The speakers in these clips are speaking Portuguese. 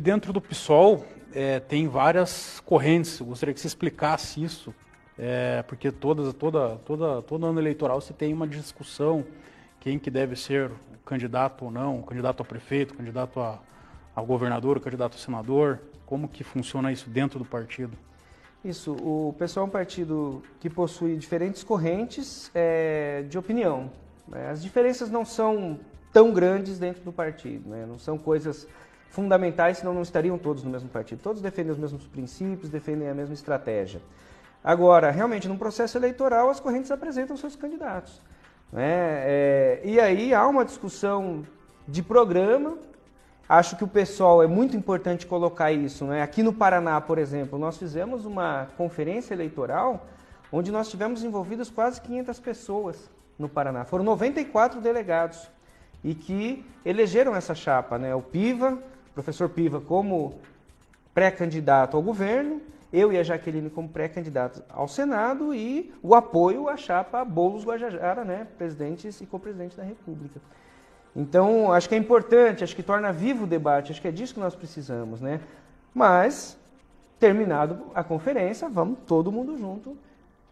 dentro do PSOL tem várias correntes. Eu gostaria que você explicasse isso, porque todo ano eleitoral você tem uma discussão quem que deve ser o candidato ou não, o candidato a prefeito, o candidato a governador, o candidato a senador. Como que funciona isso dentro do partido? Isso, o PSOL é um partido que possui diferentes correntes de opinião. As diferenças não são tão grandes dentro do partido, né? Não são coisas fundamentais, senão não estariam todos no mesmo partido. Todos defendem os mesmos princípios, defendem a mesma estratégia. Agora, realmente, num processo eleitoral, as correntes apresentam seus candidatos, né? E aí há uma discussão de programa. Acho que o PSOL é muito importante colocar isso, né? Aqui no Paraná, por exemplo, nós fizemos uma conferência eleitoral onde nós tivemos envolvidas quase 500 pessoas no Paraná. Foram 94 delegados e que elegeram essa chapa, né? O Piva, o professor Piva como pré-candidato ao governo, eu e a Jaqueline como pré-candidatos ao Senado e o apoio à chapa Boulos-Guajajara, né? Presidentes e co-presidente da República. Então, acho que é importante, acho que torna vivo o debate, acho que é disso que nós precisamos, né? Mas, terminado a conferência, vamos todo mundo junto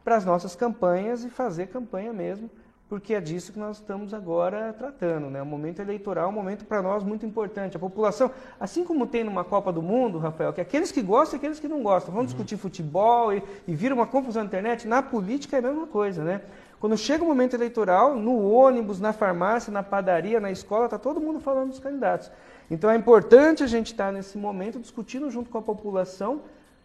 para as nossas campanhas e fazer campanha mesmo, porque é disso que nós estamos agora tratando, né? O momento eleitoral é um momento para nós muito importante. A população, assim como tem numa Copa do Mundo, Rafael, que aqueles que gostam e aqueles que não gostam, vão discutir futebol e vira uma confusão na internet, na política é a mesma coisa, né? Quando chega o momento eleitoral, no ônibus, na farmácia, na padaria, na escola, está todo mundo falando dos candidatos. Então é importante a gente estar nesse momento discutindo junto com a população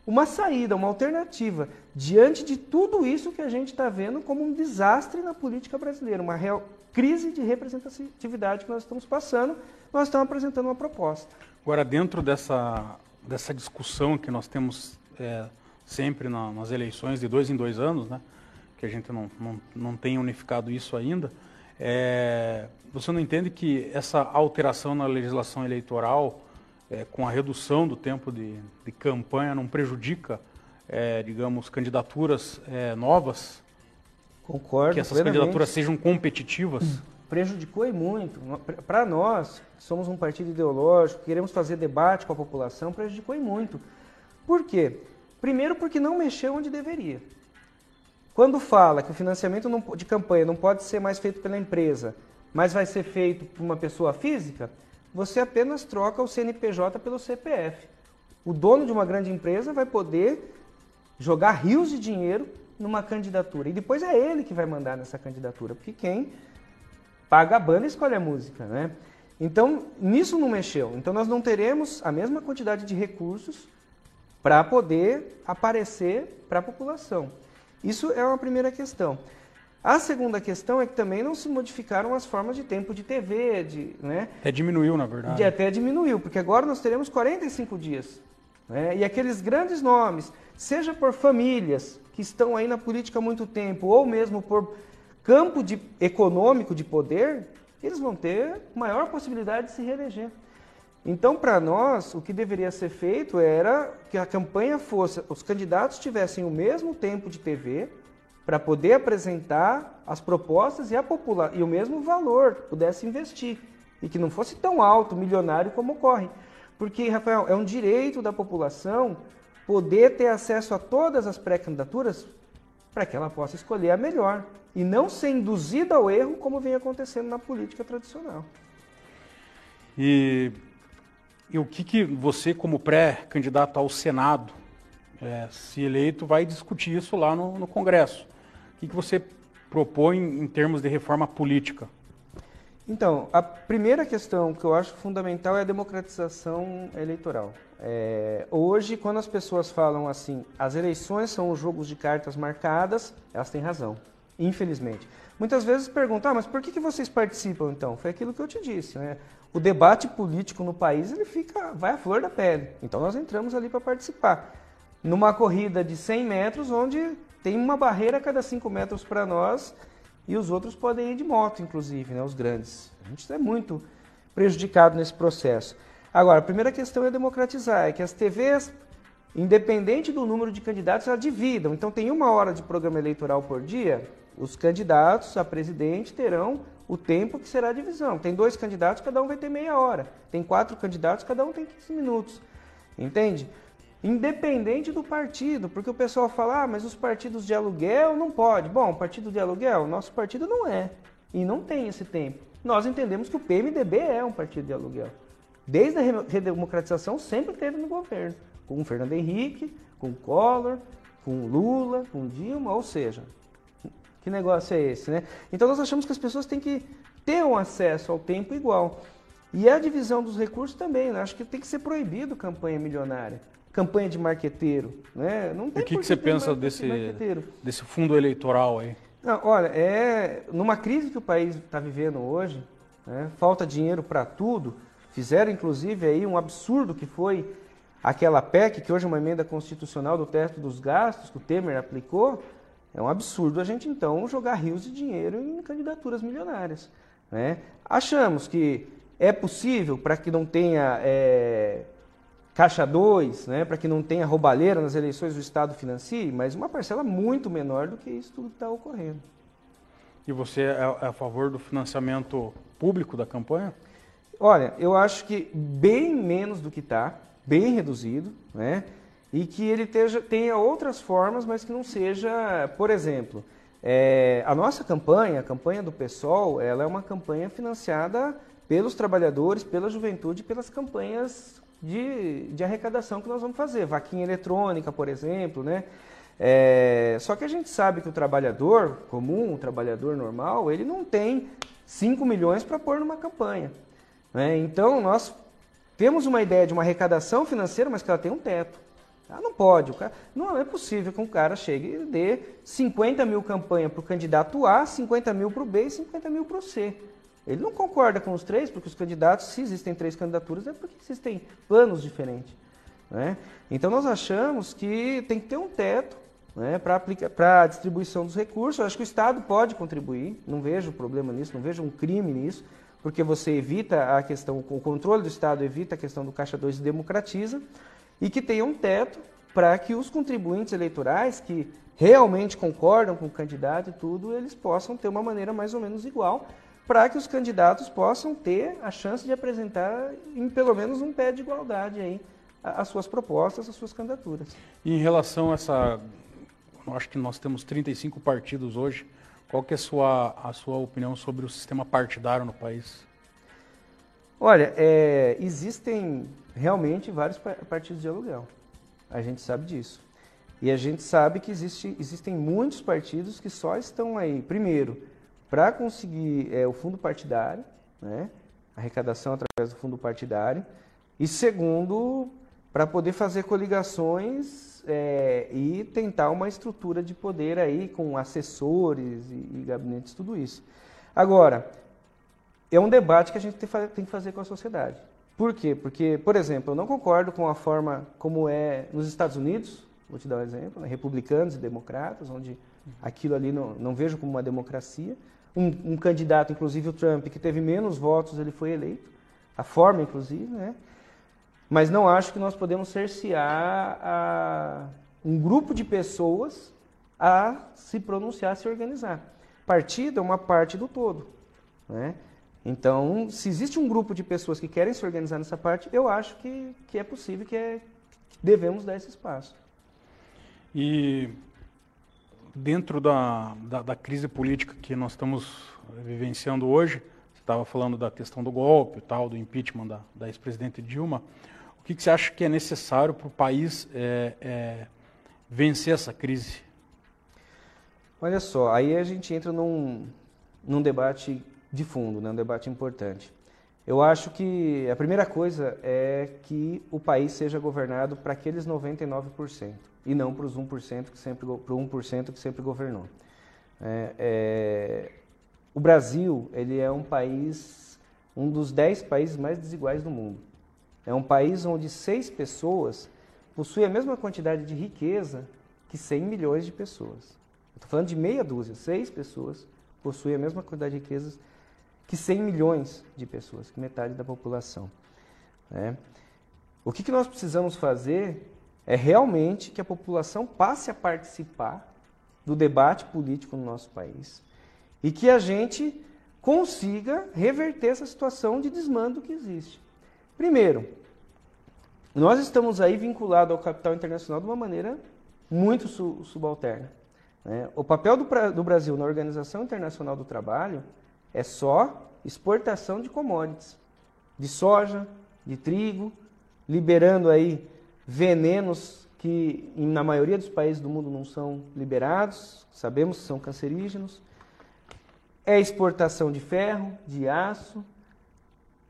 uma saída, uma alternativa, diante de tudo isso que a gente está vendo como um desastre na política brasileira, uma real crise de representatividade que nós estamos passando, nós estamos apresentando uma proposta. Agora, dentro dessa discussão que nós temos sempre nas eleições de 2 em 2 anos, né? Que a gente não tem unificado isso ainda, você não entende que essa alteração na legislação eleitoral, com a redução do tempo de campanha, não prejudica, digamos, candidaturas novas? Concordo. Que essas plenamente. candidaturas sejam competitivas? Prejudicou e muito. Para nós, que somos um partido ideológico, queremos fazer debate com a população, prejudicou e muito. Por quê? Primeiro porque não mexeu onde deveria. Quando fala que o financiamento de campanha não pode ser mais feito pela empresa, mas vai ser feito por uma pessoa física, você apenas troca o CNPJ pelo CPF. O dono de uma grande empresa vai poder jogar rios de dinheiro numa candidatura. E depois é ele que vai mandar nessa candidatura, porque quem paga a banda escolhe a música, né? Então, nisso não mexeu. Então, nós não teremos a mesma quantidade de recursos para poder aparecer para a população. Isso é uma primeira questão. A segunda questão é que também não se modificaram as formas de tempo de TV, né? Até diminuiu, na verdade. Até diminuiu, porque agora nós teremos 45 dias. Né? E aqueles grandes nomes, seja por famílias que estão aí na política há muito tempo, ou mesmo por campo econômico de poder, eles vão ter maior possibilidade de se reeleger. Então, para nós, o que deveria ser feito era que a campanha fosse, os candidatos tivessem o mesmo tempo de TV para poder apresentar as propostas e o mesmo valor, pudesse investir, e que não fosse tão alto, milionário como ocorre. Porque, Rafael, é um direito da população poder ter acesso a todas as pré-candidaturas para que ela possa escolher a melhor, e não ser induzida ao erro como vem acontecendo na política tradicional. E o que você, como pré-candidato ao Senado, se eleito, vai discutir isso lá no Congresso? O que você propõe em termos de reforma política? Então, a primeira questão que eu acho fundamental é a democratização eleitoral. Hoje, quando as pessoas falam assim, as eleições são os jogos de cartas marcadas, elas têm razão, infelizmente. Muitas vezes perguntam, mas por que vocês participam então? Foi aquilo que eu te disse, né? O debate político no país vai à flor da pele. Então nós entramos ali para participar. Numa corrida de 100 metros, onde tem uma barreira a cada 5 metros para nós e os outros podem ir de moto, inclusive, né, os grandes. A gente é muito prejudicado nesse processo. Agora, a primeira questão é democratizar, é que as TVs, independente do número de candidatos, elas dividam. Então tem 1 hora de programa eleitoral por dia, os candidatos a presidente terão o tempo que será a divisão. Tem 2 candidatos, cada um vai ter meia hora. Tem 4 candidatos, cada um tem 15 minutos. entende? Independente do partido, porque o pessoal fala, mas os partidos de aluguel não pode. Bom, partido de aluguel, nosso partido não é, e não tem esse tempo. Nós entendemos que o PMDB é um partido de aluguel. Desde a redemocratização sempre teve no governo, com o Fernando Henrique, com o Collor, com o Lula, com o Dilma, ou seja, que negócio é esse, né? Então nós achamos que as pessoas têm que ter um acesso ao tempo igual. E a divisão dos recursos também, né? Acho que tem que ser proibido campanha milionária, campanha de marqueteiro, né? Não tem. E o que você pensa desse fundo eleitoral aí? Não, olha, numa crise que o país está vivendo hoje, né, falta dinheiro para tudo, fizeram inclusive aí um absurdo que foi aquela PEC, que hoje é uma emenda constitucional do teto dos gastos, que o Temer aplicou. É um absurdo a gente então jogar rios de dinheiro em candidaturas milionárias, né? Achamos que é possível, para que não tenha caixa 2, né, para que não tenha roubalheira nas eleições, o Estado financie, mas uma parcela muito menor do que isso tudo que está ocorrendo. E você é a favor do financiamento público da campanha? Olha, eu acho que bem menos do que está, bem reduzido, né, e que ele tenha outras formas, mas que não seja, por exemplo, a nossa campanha, a campanha do PSOL, ela é uma campanha financiada pelos trabalhadores, pela juventude, pelas campanhas de arrecadação que nós vamos fazer. Vaquinha eletrônica, por exemplo, né? Só que a gente sabe que o trabalhador comum, o trabalhador normal, ele não tem 5 milhões para pôr numa campanha, né? Então, nós temos uma ideia de uma arrecadação financeira, mas que ela tem um teto. Não pode, não é possível que um cara chegue e dê 50 mil campanha para o candidato A, 50 mil para o B e 50 mil para o C. Ele não concorda com os três, porque os candidatos, se existem 3 candidaturas, é porque existem planos diferentes, né? Então nós achamos que tem que ter um teto, né, para a distribuição dos recursos. Eu acho que o Estado pode contribuir, não vejo problema nisso, não vejo um crime nisso, porque você evita a questão, o controle do Estado evita a questão do Caixa 2 e democratiza, e que tenha um teto para que os contribuintes eleitorais que realmente concordam com o candidato e tudo, eles possam ter uma maneira mais ou menos igual, para que os candidatos possam ter a chance de apresentar em pelo menos um pé de igualdade aí as suas propostas, as suas candidaturas. E em relação a essa, eu acho que nós temos 35 partidos hoje, qual que é a sua opinião sobre o sistema partidário no país? Olha, existem realmente vários partidos de aluguel, a gente sabe disso. E a gente sabe que existem muitos partidos que só estão aí, primeiro, para conseguir o fundo partidário, né, arrecadação através do fundo partidário, e segundo, para poder fazer coligações e tentar uma estrutura de poder aí com assessores e gabinetes, tudo isso. Agora, é um debate que a gente tem que fazer com a sociedade. Por quê? Porque, por exemplo, eu não concordo com a forma como é nos Estados Unidos, vou te dar um exemplo, né, republicanos e democratas, onde aquilo ali não vejo como uma democracia. Um candidato, inclusive o Trump, que teve menos votos, ele foi eleito, a forma, inclusive, né? Mas não acho que nós podemos cercear um grupo de pessoas a se pronunciar, a se organizar. Partido é uma parte do todo, né? Então, se existe um grupo de pessoas que querem se organizar nessa parte, eu acho que é possível, que devemos dar esse espaço. E dentro da crise política que nós estamos vivenciando hoje, você estava falando da questão do golpe, tal, do impeachment da ex-presidente Dilma, o que você acha que é necessário para o país vencer essa crise? Olha só, aí a gente entra num debate de fundo, né, um debate importante. Eu acho que a primeira coisa é que o país seja governado para aqueles 99%. E não para os 1% para o 1% que sempre governou. O Brasil, ele é um dos 10 países mais desiguais do mundo. É um país onde 6 pessoas possuem a mesma quantidade de riqueza que 100 milhões de pessoas. Estou falando de meia dúzia, 6 pessoas possuem a mesma quantidade de riquezas que 100 milhões de pessoas, que metade da população, né? O que nós precisamos fazer é realmente que a população passe a participar do debate político no nosso país e que a gente consiga reverter essa situação de desmando que existe. Primeiro, nós estamos aí vinculados ao capital internacional de uma maneira muito subalterna. Né? O papel do Brasil na Organização Internacional do Trabalho é só exportação de commodities, de soja, de trigo, liberando aí venenos que na maioria dos países do mundo não são liberados, sabemos que são cancerígenos. É exportação de ferro, de aço,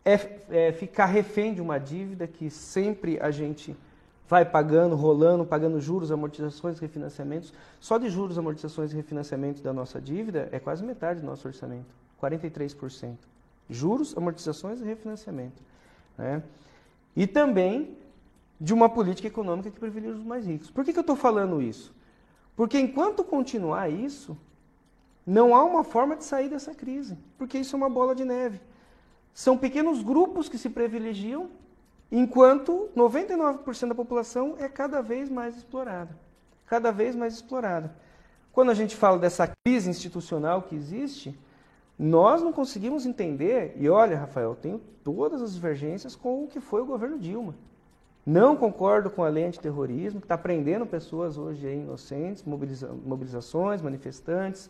é ficar refém de uma dívida que sempre a gente vai pagando, rolando, pagando juros, amortizações, refinanciamentos. Só de juros, amortizações e refinanciamentos da nossa dívida é quase metade do nosso orçamento, 43%. Juros, amortizações e refinanciamento. Né? E também de uma política econômica que privilegia os mais ricos. Por que eu estou falando isso? Porque enquanto continuar isso, não há uma forma de sair dessa crise, porque isso é uma bola de neve. São pequenos grupos que se privilegiam, enquanto 99% da população é cada vez mais explorada. Cada vez mais explorada. Quando a gente fala dessa crise institucional que existe, nós não conseguimos entender, e olha, Rafael, tenho todas as divergências com o que foi o governo Dilma. Não concordo com a lei antiterrorismo, que está prendendo pessoas hoje aí inocentes, mobilizações, manifestantes.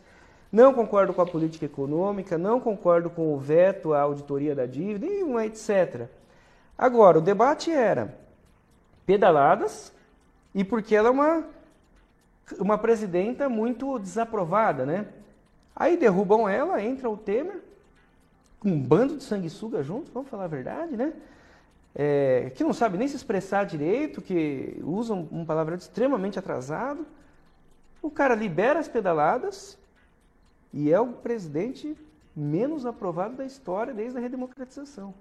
Não concordo com a política econômica, não concordo com o veto à auditoria da dívida, e uma etc. Agora, o debate era pedaladas e porque ela é uma presidenta muito desaprovada, né? Aí derrubam ela, entra o Temer, um bando de sanguessuga junto, vamos falar a verdade, né? Que não sabe nem se expressar direito, que usam um palavreado extremamente atrasado. O cara libera as pedaladas e é o presidente menos aprovado da história desde a redemocratização.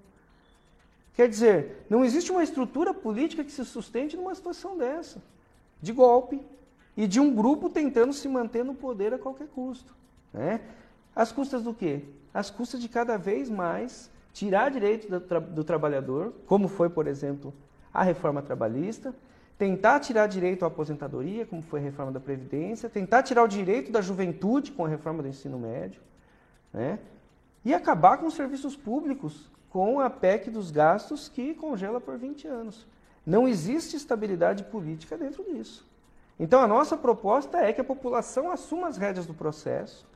Quer dizer, não existe uma estrutura política que se sustente numa situação dessa, de golpe e de um grupo tentando se manter no poder a qualquer custo. Né? Às custas do quê? Às custas de cada vez mais tirar direito do trabalhador, como foi, por exemplo, a reforma trabalhista, tentar tirar direito à aposentadoria, como foi a reforma da Previdência, tentar tirar o direito da juventude com a reforma do ensino médio, né? E acabar com os serviços públicos, com a PEC dos gastos que congela por 20 anos. Não existe estabilidade política dentro disso. Então, a nossa proposta é que a população assuma as rédeas do processo,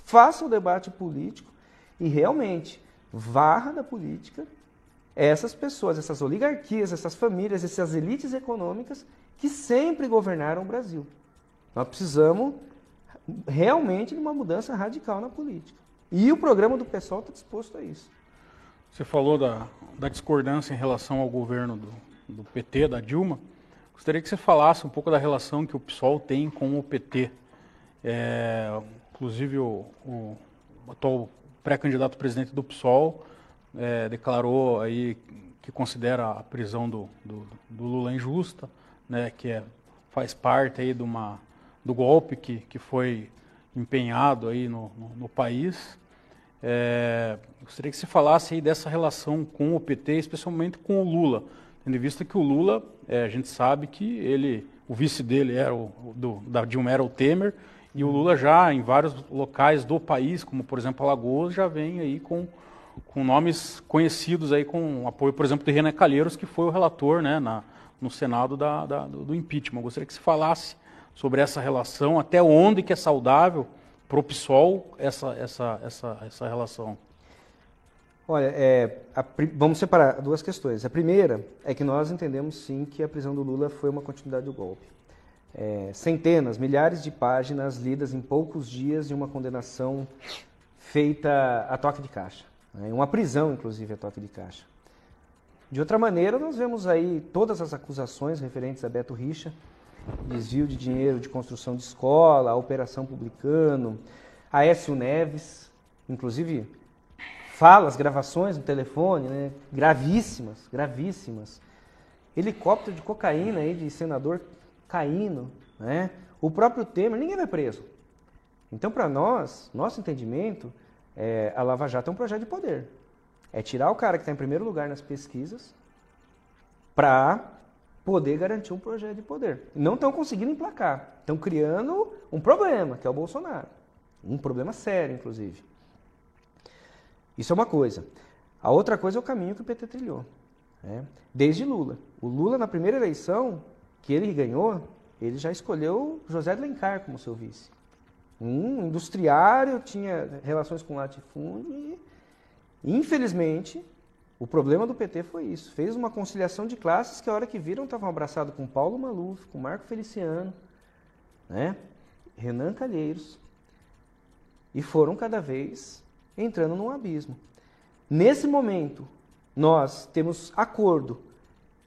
faça o debate político e realmente varra da política essas pessoas, essas oligarquias, essas famílias, essas elites econômicas que sempre governaram o Brasil. Nós precisamos realmente de uma mudança radical na política. E o programa do PSOL está disposto a isso. Você falou da discordância em relação ao governo do PT, da Dilma. Gostaria que você falasse um pouco da relação que o PSOL tem com o PT. Inclusive, o atual pré-candidato presidente do PSOL declarou aí que considera a prisão do Lula injusta, né, que faz parte aí do golpe que foi empenhado aí no país. Gostaria que você falasse aí dessa relação com o PT, especialmente com o Lula, tendo em vista que o Lula, a gente sabe que o vice dele da Dilma era o Temer, e o Lula já em vários locais do país, como por exemplo Alagoas, já vem aí com nomes conhecidos aí com apoio, por exemplo, de Renan Calheiros, que foi o relator, né, no Senado do impeachment. Eu gostaria que você falasse sobre essa relação, até onde que é saudável para o PSOL essa relação. Olha, vamos separar duas questões. A primeira é que nós entendemos sim que a prisão do Lula foi uma continuidade do golpe. Centenas, milhares de páginas lidas em poucos dias de uma condenação feita a toque de caixa. Uma prisão, inclusive, a toque de caixa. De outra maneira, nós vemos aí todas as acusações referentes a Beto Richa, desvio de dinheiro de construção de escola, a Operação Publicano, Aécio Neves, inclusive falas, gravações no telefone, né, gravíssimas, gravíssimas. Helicóptero de cocaína aí de senador caindo, né? O próprio Temer, ninguém vai preso. Então, para nós, nosso entendimento, a Lava Jato é um projeto de poder. É tirar o cara que está em primeiro lugar nas pesquisas para poder garantir um projeto de poder. Não estão conseguindo emplacar. Estão criando um problema, que é o Bolsonaro. Um problema sério, inclusive. Isso é uma coisa. A outra coisa é o caminho que o PT trilhou. né? Desde Lula. O Lula, na primeira eleição que ele ganhou, ele já escolheu José de Alencar como seu vice. Um industriário, tinha relações com latifúndio e, infelizmente, o problema do PT foi isso. Fez uma conciliação de classes que a hora que viram estavam abraçados com Paulo Maluf, com Marco Feliciano, né? Renan Calheiros, e foram cada vez entrando num abismo. Nesse momento, nós temos acordo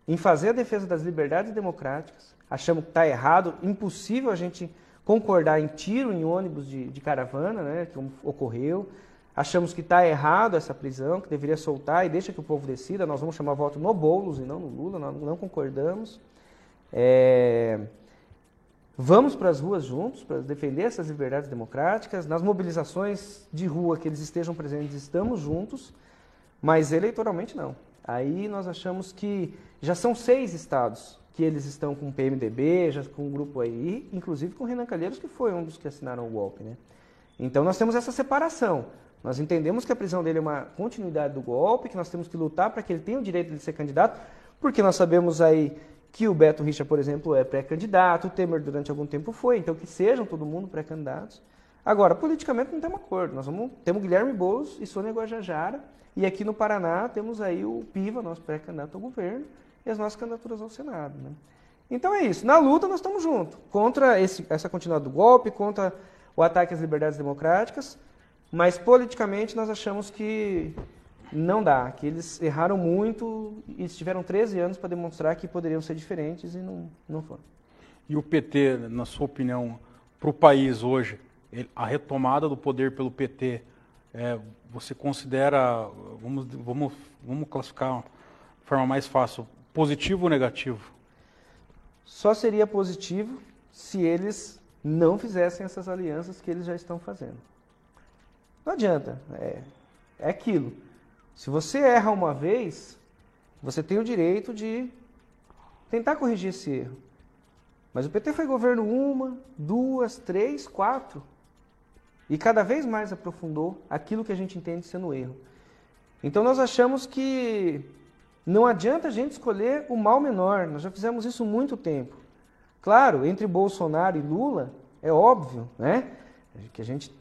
em fazer a defesa das liberdades democráticas, achamos que está errado, impossível a gente concordar em tiro em ônibus de caravana, né, como ocorreu. Achamos que está errado essa prisão, que deveria soltar e deixa que o povo decida. Nós vamos chamar voto no Boulos e não no Lula, nós não concordamos. Vamos para as ruas juntos para defender essas liberdades democráticas. Nas mobilizações de rua que eles estejam presentes, estamos juntos, mas eleitoralmente não. Aí nós achamos que já são 6 estados que eles estão com o PMDB, já com o grupo aí, inclusive com o Renan Calheiros, que foi um dos que assinaram o golpe, né? Então nós temos essa separação. Nós entendemos que a prisão dele é uma continuidade do golpe, que nós temos que lutar para que ele tenha o direito de ser candidato, porque nós sabemos aí que o Beto Richa, por exemplo, é pré-candidato, o Temer durante algum tempo foi, então que sejam todo mundo pré-candidatos. Agora, politicamente não temos acordo. Temos Guilherme Boulos e Sônia Guajajara, e aqui no Paraná temos aí o Piva, nosso pré-candidato ao governo, e as nossas candidaturas ao Senado, né? Então é isso. Na luta nós estamos juntos, contra essa continuidade do golpe, contra o ataque às liberdades democráticas, mas politicamente nós achamos que não dá, que eles erraram muito e tiveram 13 anos para demonstrar que poderiam ser diferentes e não foram. E o PT, na sua opinião, para o país hoje, a retomada do poder pelo PT, você considera, vamos classificar de forma mais fácil, positivo ou negativo? Só seria positivo se eles não fizessem essas alianças que eles já estão fazendo. Não adianta, é aquilo. Se você erra uma vez, você tem o direito de tentar corrigir esse erro. Mas o PT foi governo 1, 2, 3, 4. E cada vez mais aprofundou aquilo que a gente entende sendo erro. Então nós achamos que não adianta a gente escolher o mal menor. Nós já fizemos isso há muito tempo. Claro, entre Bolsonaro e Lula, é óbvio, né, que a gente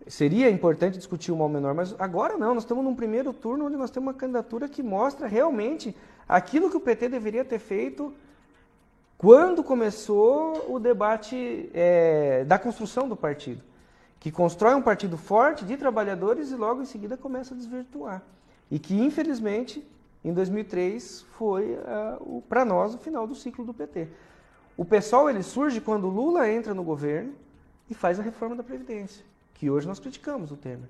seria importante discutir o mal menor, mas agora não, nós estamos num primeiro turno onde nós temos uma candidatura que mostra realmente aquilo que o PT deveria ter feito quando começou o debate da construção do partido, que constrói um partido forte de trabalhadores e logo em seguida começa a desvirtuar. E que, infelizmente, em 2003 foi, para nós, o final do ciclo do PT. O PSOL ele surge quando Lula entra no governo e faz a reforma da Previdência, que hoje nós criticamos o Temer,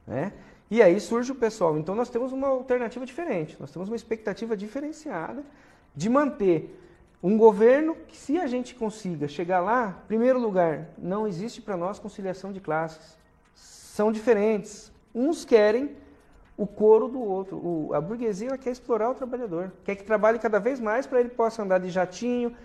né? E aí surge o PSOL. Então nós temos uma alternativa diferente, nós temos uma expectativa diferenciada de manter um governo que, se a gente consiga chegar lá, em primeiro lugar, não existe para nós conciliação de classes. São diferentes. Uns querem o couro do outro. A burguesia ela quer explorar o trabalhador, quer que trabalhe cada vez mais para ele possa andar de jatinho,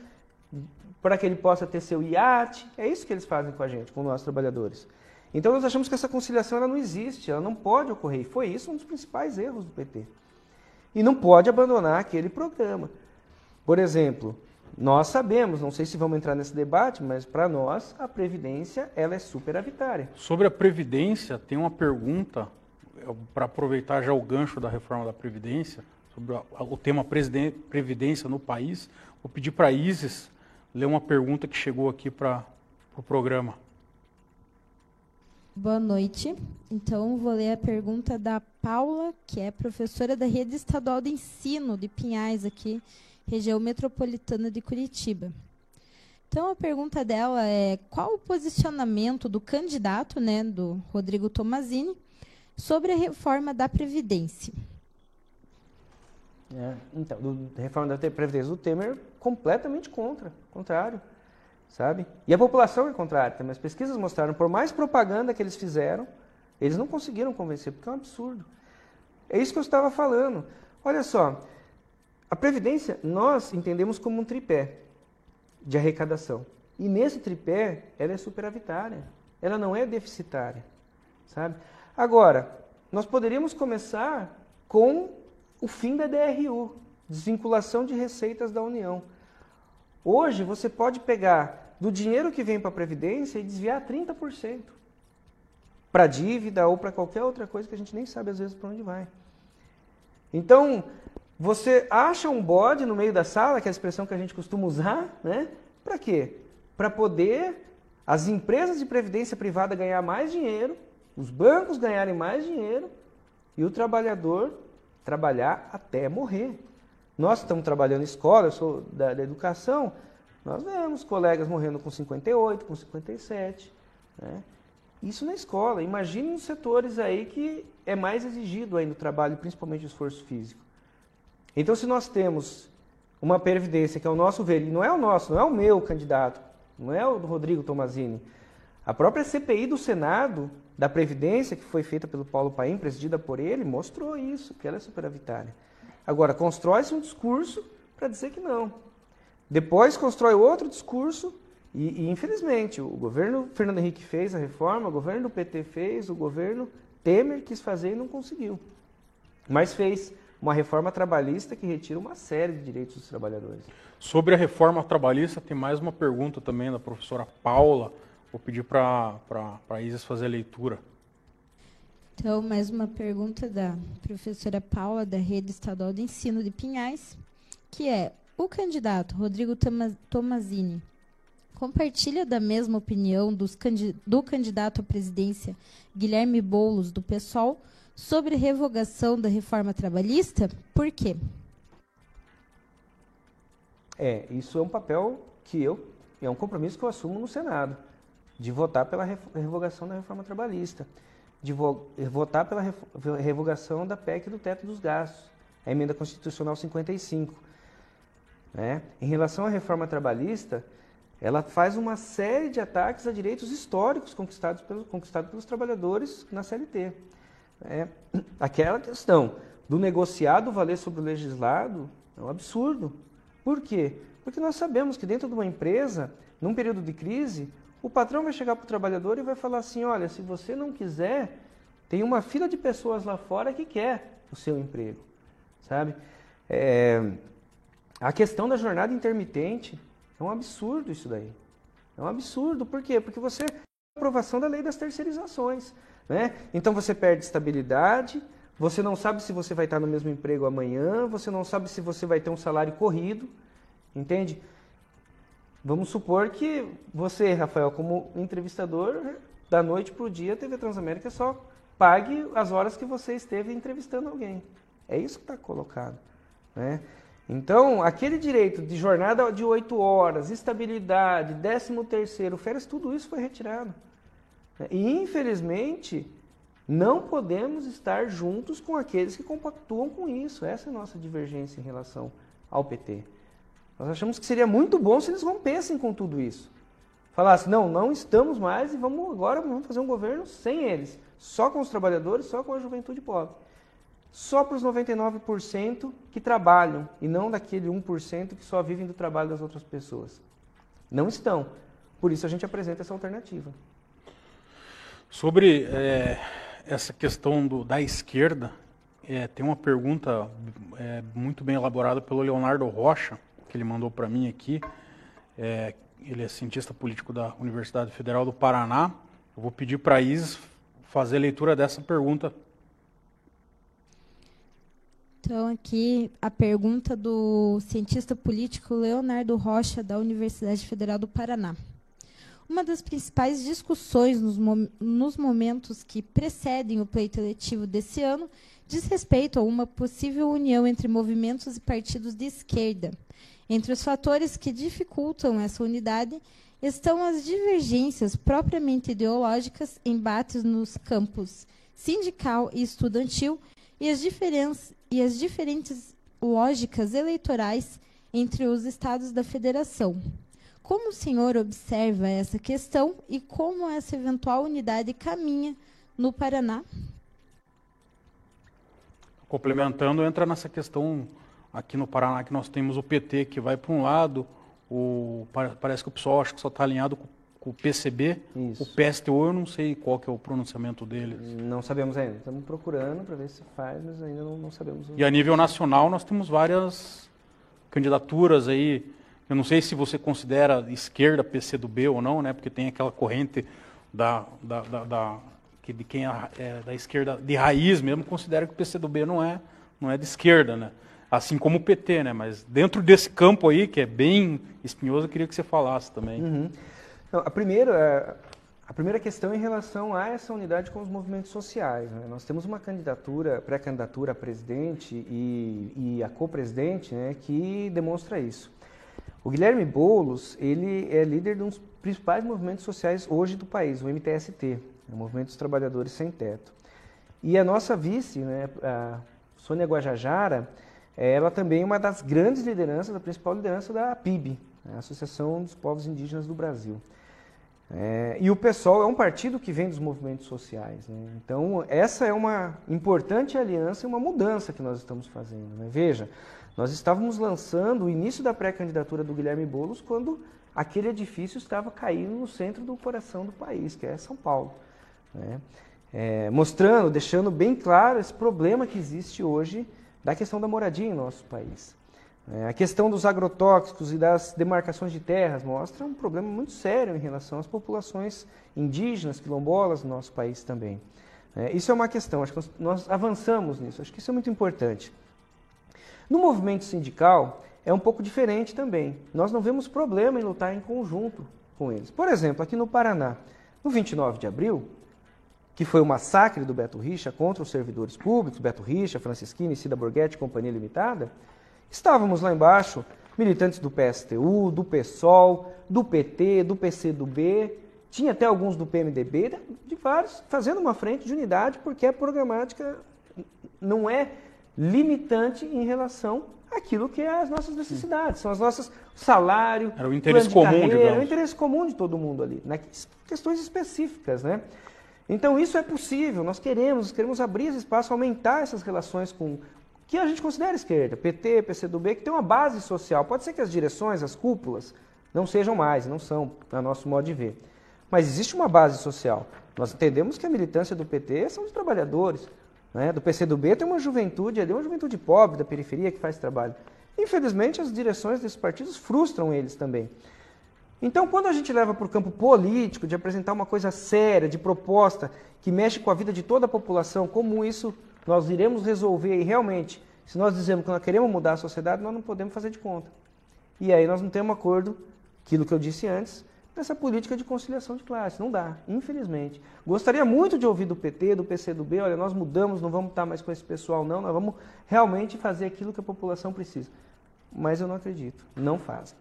para que ele possa ter seu iate. É isso que eles fazem com a gente, com nós trabalhadores. Então nós achamos que essa conciliação ela não existe, ela não pode ocorrer. E foi isso um dos principais erros do PT. E não pode abandonar aquele programa. Por exemplo, nós sabemos, não sei se vamos entrar nesse debate, mas para nós a Previdência ela é superavitária. Sobre a Previdência, tem uma pergunta, para aproveitar já o gancho da reforma da Previdência, sobre o tema Previdência no país. Vou pedir para a Isis ler uma pergunta que chegou aqui para o programa. Boa noite. Então, vou ler a pergunta da Paula, que é professora da Rede Estadual de Ensino de Pinhais, aqui, região metropolitana de Curitiba. Então, a pergunta dela é: qual o posicionamento do candidato, né, do Rodrigo Tomazini, sobre a reforma da Previdência? Então, a reforma da Previdência do Temer, completamente contrário, sabe? E a população é contrária também. As pesquisas mostraram, por mais propaganda que eles fizeram, eles não conseguiram convencer, porque é um absurdo. É isso que eu estava falando. Olha só, a Previdência nós entendemos como um tripé de arrecadação. E nesse tripé, ela é superavitária. Ela não é deficitária, sabe? Agora, nós poderíamos começar com o fim da DRU, desvinculação de receitas da União. Hoje, você pode pegar do dinheiro que vem para a Previdência e desviar 30% para dívida ou para qualquer outra coisa que a gente nem sabe às vezes para onde vai. Então, você acha um bode no meio da sala, que é a expressão que a gente costuma usar, né? Para quê? Para poder as empresas de previdência privada ganhar mais dinheiro, os bancos ganharem mais dinheiro e o trabalhador trabalhar até morrer. Nós estamos trabalhando em escola, eu sou da educação, nós vemos colegas morrendo com 58, com 57, né? Isso na escola. Imagine nos setores aí que é mais exigido aí no trabalho, principalmente o esforço físico. Então, se nós temos uma previdência que é o nosso veículo, não é o nosso, não é o meu candidato, não é o do Rodrigo Tomazini, a própria CPI do Senado, da Previdência, que foi feita pelo Paulo Paim, presidida por ele, mostrou isso, que ela é superavitária. Agora, constrói-se um discurso para dizer que não. Depois constrói outro discurso e, infelizmente, o governo Fernando Henrique fez a reforma, o governo do PT fez, o governo Temer quis fazer e não conseguiu. Mas fez uma reforma trabalhista que retira uma série de direitos dos trabalhadores. Sobre a reforma trabalhista, tem mais uma pergunta também da professora Paula. Vou pedir para a Isis fazer a leitura. Então, mais uma pergunta da professora Paula, da Rede Estadual de Ensino de Pinhais, que é: o candidato Rodrigo Tomazini compartilha da mesma opinião do candidato à presidência Guilherme Boulos, do PSOL, sobre revogação da reforma trabalhista? Por quê? Isso é um papel que é um compromisso que eu assumo no Senado, de votar pela revogação da reforma trabalhista, de votar pela revogação da PEC do teto dos gastos, a emenda constitucional 55. Né? Em relação à reforma trabalhista, ela faz uma série de ataques a direitos históricos conquistados pelos trabalhadores na CLT. Aquela questão do negociado valer sobre o legislado é um absurdo. Por quê? Porque nós sabemos que dentro de uma empresa, num período de crise, o patrão vai chegar para o trabalhador e vai falar assim: olha, se você não quiser, tem uma fila de pessoas lá fora que quer o seu emprego, sabe? A questão da jornada intermitente é um absurdo isso daí. É um absurdo. Por quê? Porque você tem a aprovação da lei das terceirizações, né? Então você perde estabilidade, você não sabe se você vai estar no mesmo emprego amanhã, você não sabe se você vai ter um salário corrido, entende? Vamos supor que você, Rafael, como entrevistador, da noite para o dia, a TV Transamérica só pague as horas que você esteve entrevistando alguém. É isso que está colocado, né? Então, aquele direito de jornada de 8 horas, estabilidade, 13º, férias, tudo isso foi retirado. E, infelizmente, não podemos estar juntos com aqueles que compactuam com isso. Essa é a nossa divergência em relação ao PT. Nós achamos que seria muito bom se eles rompessem com tudo isso. Falassem: não estamos mais e vamos fazer um governo sem eles. Só com os trabalhadores, só com a juventude pobre. Só para os 99% que trabalham e não daquele 1% que só vivem do trabalho das outras pessoas. Não estão. Por isso a gente apresenta essa alternativa. Sobre essa questão da esquerda, tem uma pergunta muito bem elaborada pelo Leonardo Rocha, que ele mandou para mim aqui. Ele é cientista político da Universidade Federal do Paraná. Eu vou pedir para a Isis fazer a leitura dessa pergunta. Então, aqui a pergunta do cientista político Leonardo Rocha, da Universidade Federal do Paraná. Uma das principais discussões nos momentos que precedem o pleito eletivo desse ano diz respeito a uma possível união entre movimentos e partidos de esquerda. Entre os fatores que dificultam essa unidade estão as divergências propriamente ideológicas, embates nos campos sindical e estudantil e as diferentes lógicas eleitorais entre os estados da federação. Como o senhor observa essa questão e como essa eventual unidade caminha no Paraná? Complementando, entra nessa questão aqui no Paraná que nós temos o PT que vai para um lado, parece que o PSOL acho que só está alinhado com com o PCB, Isso. o PSTU eu não sei qual que é o pronunciamento deles. Não sabemos ainda. Estamos procurando para ver se faz, mas ainda não sabemos. E a nível nacional nós temos várias candidaturas aí. Eu não sei se você considera esquerda PCdoB ou não, né? Porque tem aquela corrente de quem é da esquerda de raiz mesmo considera que o PCdoB não é de esquerda, né? Assim como o PT, né? Mas dentro desse campo aí, que é bem espinhoso, eu queria que você falasse também. Uhum. Então, a primeira questão é em relação a essa unidade com os movimentos sociais, né? Nós temos uma pré-candidatura a presidente e a co-presidente, né, que demonstra isso. O Guilherme Boulos, ele é líder de um dos principais movimentos sociais hoje do país, o MTST, o Movimento dos Trabalhadores Sem Teto. E a nossa vice, né, a Sônia Guajajara, ela também é uma das grandes lideranças, a principal liderança da APIB, a Associação dos Povos Indígenas do Brasil. E o PSOL é um partido que vem dos movimentos sociais, né? Então, essa é uma importante aliança e uma mudança que nós estamos fazendo, né? Veja, nós estávamos lançando o início da pré-candidatura do Guilherme Boulos quando aquele edifício estava caindo no centro do coração do país, que é São Paulo, né? Mostrando, deixando bem claro esse problema que existe hoje da questão da moradia em nosso país. A questão dos agrotóxicos e das demarcações de terras mostra um problema muito sério em relação às populações indígenas, quilombolas do nosso país também. Isso é uma questão, acho que nós avançamos nisso, acho que isso é muito importante. No movimento sindical, é um pouco diferente também. Nós não vemos problema em lutar em conjunto com eles. Por exemplo, aqui no Paraná, no 29 de abril, que foi o massacre do Beto Richa contra os servidores públicos, Beto Richa, Francisquini, Cida Borghetti, Companhia Limitada, estávamos lá embaixo, militantes do PSTU, do PSOL, do PT, do PCdoB, tinha até alguns do PMDB, de vários, fazendo uma frente de unidade, porque a programática não é limitante em relação àquilo que é as nossas necessidades, são as nossas salário, era o interesse comum, carreira, digamos. É o interesse comum de todo mundo ali, questões específicas, né? Então isso é possível, nós queremos abrir esse espaço, aumentar essas relações com que a gente considera esquerda, PT, PCdoB, que tem uma base social. Pode ser que as direções, as cúpulas, não sejam mais, não são, a nosso modo de ver. Mas existe uma base social. Nós entendemos que a militância do PT são os trabalhadores, né? Do PCdoB tem uma juventude ali, uma juventude pobre da periferia que faz trabalho. Infelizmente, as direções desses partidos frustram eles também. Então, quando a gente leva para o campo político, de apresentar uma coisa séria, de proposta, que mexe com a vida de toda a população, como isso nós iremos resolver e realmente, se nós dizemos que nós queremos mudar a sociedade, nós não podemos fazer de conta. E aí nós não temos acordo, aquilo que eu disse antes, nessa política de conciliação de classe. Não dá, infelizmente. Gostaria muito de ouvir do PT, do PCdoB, olha, nós mudamos, não vamos estar mais com esse pessoal não, nós vamos realmente fazer aquilo que a população precisa. Mas eu não acredito, não fazem.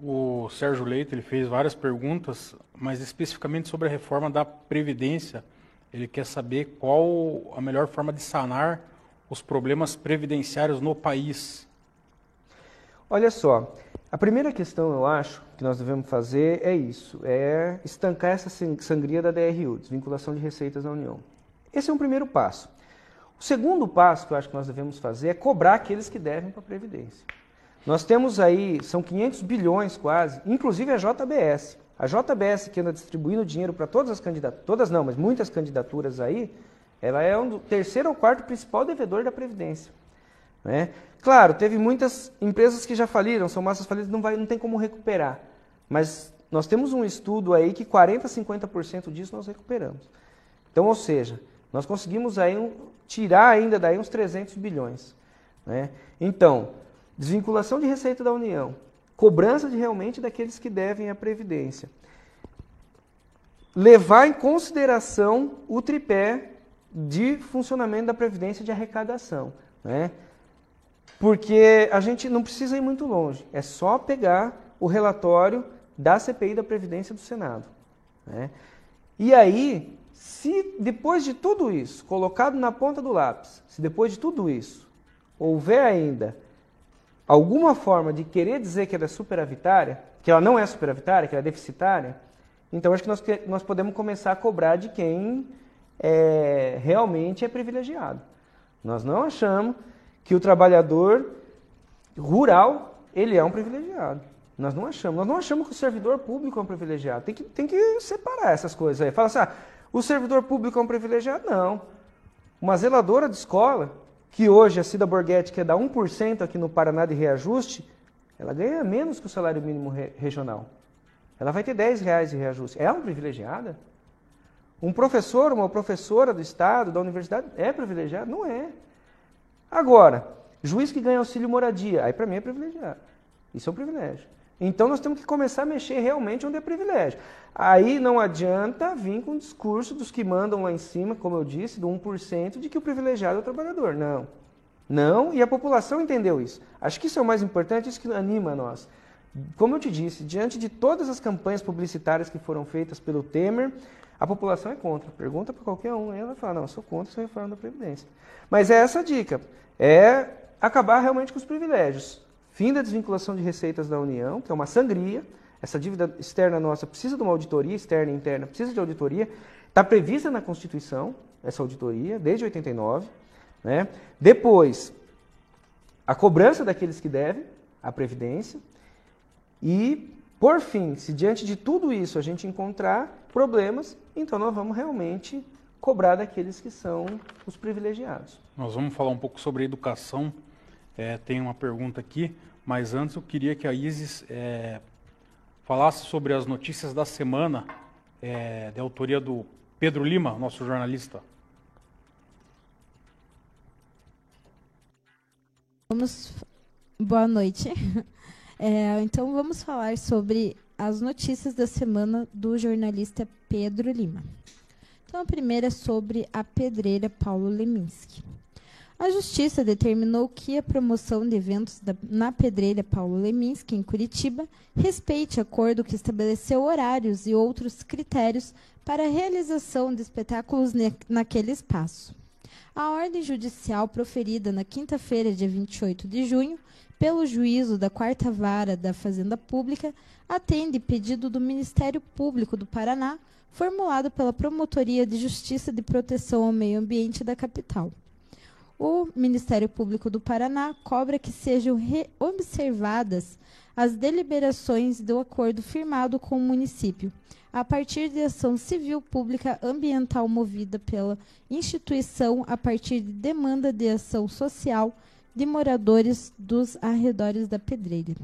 O Sérgio Leite, ele fez várias perguntas, mas especificamente sobre a reforma da Previdência. Ele quer saber qual a melhor forma de sanar os problemas previdenciários no país. Olha só, a primeira questão, eu acho, que nós devemos fazer é isso, é estancar essa sangria da DRU, desvinculação de receitas da União. Esse é um primeiro passo. O segundo passo que eu acho que nós devemos fazer é cobrar aqueles que devem para a Previdência. Nós temos aí, são 500 bilhões quase, inclusive a JBS. A JBS que anda distribuindo dinheiro para todas as candidaturas, todas não, mas muitas candidaturas aí, ela é o terceiro ou quarto principal devedor da Previdência, né? Claro, teve muitas empresas que já faliram, são massas falidas, não tem como recuperar. Mas nós temos um estudo aí que 40% a 50% disso nós recuperamos. Então, ou seja, nós conseguimos aí tirar ainda daí uns 300 bilhões, né? Então, desvinculação de receita da União, cobrança de realmente daqueles que devem a Previdência. Levar em consideração o tripé de funcionamento da Previdência de arrecadação, né? Porque a gente não precisa ir muito longe, é só pegar o relatório da CPI da Previdência do Senado, né? E aí, se depois de tudo isso, colocado na ponta do lápis, se depois de tudo isso, houver ainda alguma forma de querer dizer que ela é superavitária, que ela não é superavitária, que ela é deficitária, então acho que nós podemos começar a cobrar de quem realmente é privilegiado. Nós não achamos que o trabalhador rural, ele é um privilegiado. Nós não achamos. Nós não achamos que o servidor público é um privilegiado. Tem que separar essas coisas aí. Fala assim, o servidor público é um privilegiado? Não. Uma zeladora de escola, que hoje a Cida Borghetti quer dar 1% aqui no Paraná de reajuste, ela ganha menos que o salário mínimo regional. Ela vai ter R$10 de reajuste. É uma privilegiada? Um professor, uma professora do Estado, da universidade, é privilegiado? Não é. Agora, juiz que ganha auxílio moradia, aí para mim é privilegiado. Isso é um privilégio. Então nós temos que começar a mexer realmente onde é privilégio. Aí não adianta vir com o discurso dos que mandam lá em cima, como eu disse, do 1%, de que o privilegiado é o trabalhador. Não. Não, e a população entendeu isso. Acho que isso é o mais importante, isso que anima nós. Como eu te disse, diante de todas as campanhas publicitárias que foram feitas pelo Temer, a população é contra. Pergunta para qualquer um, aí ela vai falar, não, eu sou contra essa reforma da Previdência. Mas é essa a dica, é acabar realmente com os privilégios. Fim da desvinculação de receitas da União, que é uma sangria. Essa dívida externa nossa precisa de uma auditoria, externa e interna, precisa de auditoria. Está prevista na Constituição essa auditoria, desde 89. Né? Depois, a cobrança daqueles que devem, a Previdência. E, por fim, se diante de tudo isso a gente encontrar problemas, então nós vamos realmente cobrar daqueles que são os privilegiados. Nós vamos falar um pouco sobre educação. Tem uma pergunta aqui, mas antes eu queria que a Isis falasse sobre as notícias da semana, de autoria do Pedro Lima, nosso jornalista. Boa noite. Então vamos falar sobre as notícias da semana do jornalista Pedro Lima. Então a primeira é sobre a pedreira Paulo Leminski. A Justiça determinou que a promoção de eventos na pedreira Paulo Leminski, em Curitiba, respeite acordo que estabeleceu horários e outros critérios para a realização de espetáculos naquele espaço. A ordem judicial proferida na quinta-feira, dia 28 de junho, pelo juízo da 4ª Vara da Fazenda Pública, atende pedido do Ministério Público do Paraná, formulado pela Promotoria de Justiça de Proteção ao Meio Ambiente da capital. O Ministério Público do Paraná cobra que sejam observadas as deliberações do acordo firmado com o município, a partir de ação civil pública ambiental movida pela instituição a partir de demanda de ação social de moradores dos arredores da pedreira.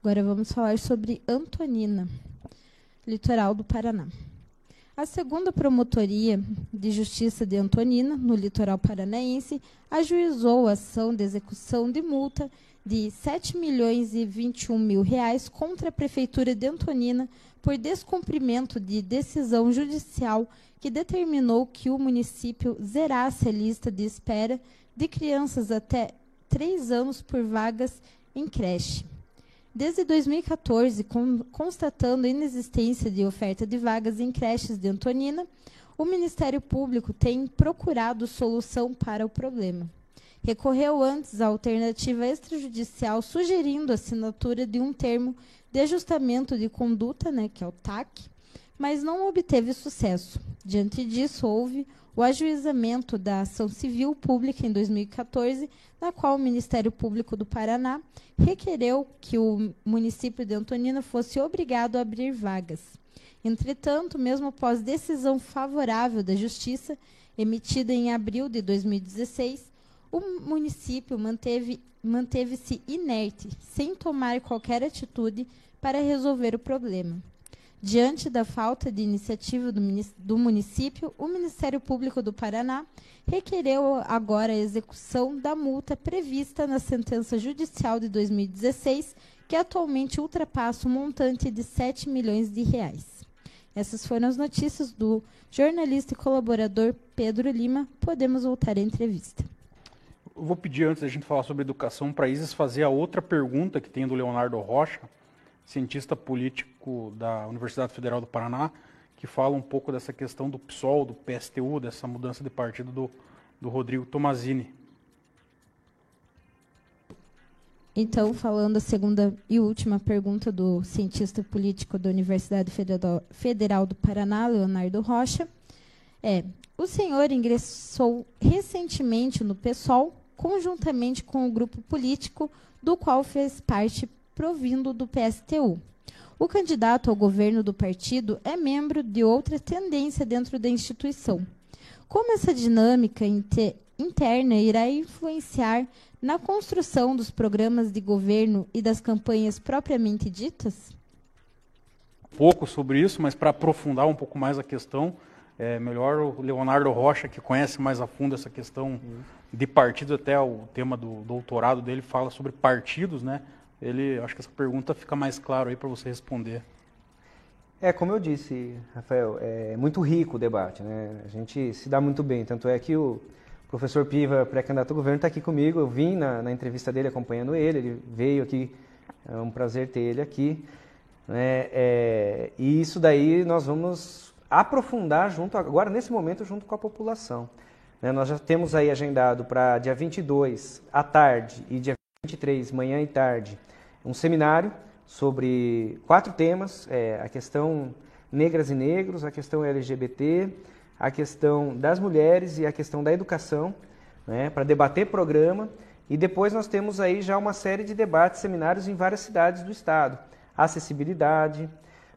Agora vamos falar sobre Antonina, litoral do Paraná. A 2ª Promotoria de Justiça de Antonina, no litoral paranaense, ajuizou a ação de execução de multa de R$ 7.021.000 contra a Prefeitura de Antonina por descumprimento de decisão judicial que determinou que o município zerasse a lista de espera de crianças até 3 anos por vagas em creche. Desde 2014, constatando a inexistência de oferta de vagas em creches de Antonina, o Ministério Público tem procurado solução para o problema. Recorreu antes à alternativa extrajudicial, sugerindo a assinatura de um termo de ajustamento de conduta, que é o TAC, mas não obteve sucesso. Diante disso, houve o ajuizamento da ação civil pública em 2014, na qual o Ministério Público do Paraná requereu que o município de Antonina fosse obrigado a abrir vagas. Entretanto, mesmo após decisão favorável da Justiça, emitida em abril de 2016, o município manteve-se inerte, sem tomar qualquer atitude para resolver o problema. Diante da falta de iniciativa do município, o Ministério Público do Paraná requereu agora a execução da multa prevista na sentença judicial de 2016, que atualmente ultrapassa o montante de R$ 7 milhões. Essas foram as notícias do jornalista e colaborador Pedro Lima. Podemos voltar à entrevista. Eu vou pedir, antes da gente falar sobre educação, para a Isis fazer a outra pergunta que tem do Leonardo Rocha, cientista político da Universidade Federal do Paraná, que fala um pouco dessa questão do PSOL, do PSTU, dessa mudança de partido do Rodrigo Tomazini. Então, falando a segunda e última pergunta do cientista político da Universidade Federal do Paraná, Leonardo Rocha, o senhor ingressou recentemente no PSOL, conjuntamente com o grupo político do qual fez parte provindo do PSTU. O candidato ao governo do partido é membro de outra tendência dentro da instituição. Como essa dinâmica interna irá influenciar na construção dos programas de governo e das campanhas propriamente ditas? Pouco sobre isso, mas para aprofundar um pouco mais a questão, é melhor o Leonardo Rocha, que conhece mais a fundo essa questão de partidos, até o tema do doutorado dele fala sobre partidos, né? Acho que essa pergunta fica mais claro aí para você responder. Como eu disse, Rafael, é muito rico o debate, né? A gente se dá muito bem, tanto é que o professor Piva, pré-candidato ao governo, está aqui comigo, eu vim na entrevista dele acompanhando ele veio aqui, é um prazer ter ele aqui, né? E isso daí nós vamos aprofundar agora nesse momento junto com a população, né? Nós já temos aí agendado para dia 22 à tarde e dia 23, manhã e tarde, um seminário sobre 4 temas, a questão negras e negros, a questão LGBT, a questão das mulheres e a questão da educação, né, para debater programa. E depois nós temos aí já uma série de debates, seminários em várias cidades do estado. Acessibilidade,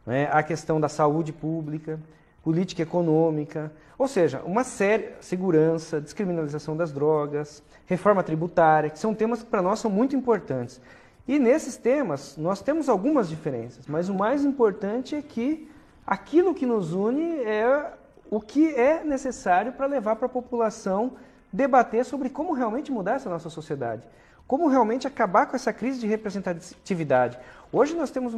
né, a questão da saúde pública, política econômica, ou seja, uma série, segurança, descriminalização das drogas, reforma tributária, que são temas que para nós são muito importantes. E nesses temas nós temos algumas diferenças, mas o mais importante é que aquilo que nos une é o que é necessário para levar para a população debater sobre como realmente mudar essa nossa sociedade, como realmente acabar com essa crise de representatividade. Hoje nós temos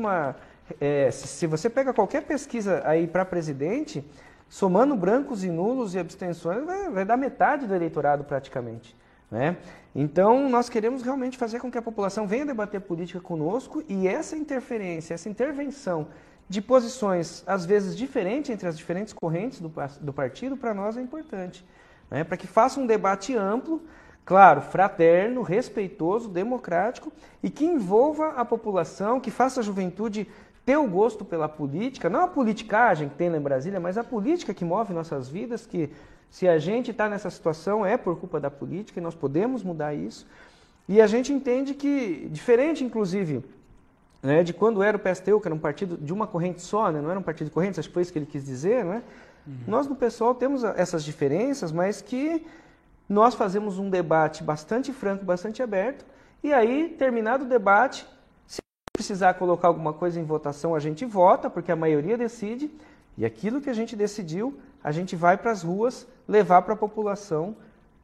se você pega qualquer pesquisa aí para presidente, somando brancos e nulos e abstenções, vai dar metade do eleitorado praticamente, né? Então, nós queremos realmente fazer com que a população venha debater política conosco e essa interferência, essa intervenção de posições, às vezes, diferentes entre as diferentes correntes do partido, para nós é importante, né? Para que faça um debate amplo, claro, fraterno, respeitoso, democrático e que envolva a população, que faça a juventude ter o gosto pela política, não a politicagem que tem lá em Brasília, mas a política que move nossas vidas, que se a gente está nessa situação é por culpa da política e nós podemos mudar isso. E a gente entende que, diferente inclusive, né, de quando era o PSTU, que era um partido de uma corrente só, né, não era um partido de correntes, acho que foi isso que ele quis dizer, né? Nós no PSOL temos essas diferenças, mas que nós fazemos um debate bastante franco, bastante aberto, e aí, terminado o debate, se precisar colocar alguma coisa em votação, a gente vota, porque a maioria decide, e aquilo que a gente decidiu, a gente vai para as ruas levar para a população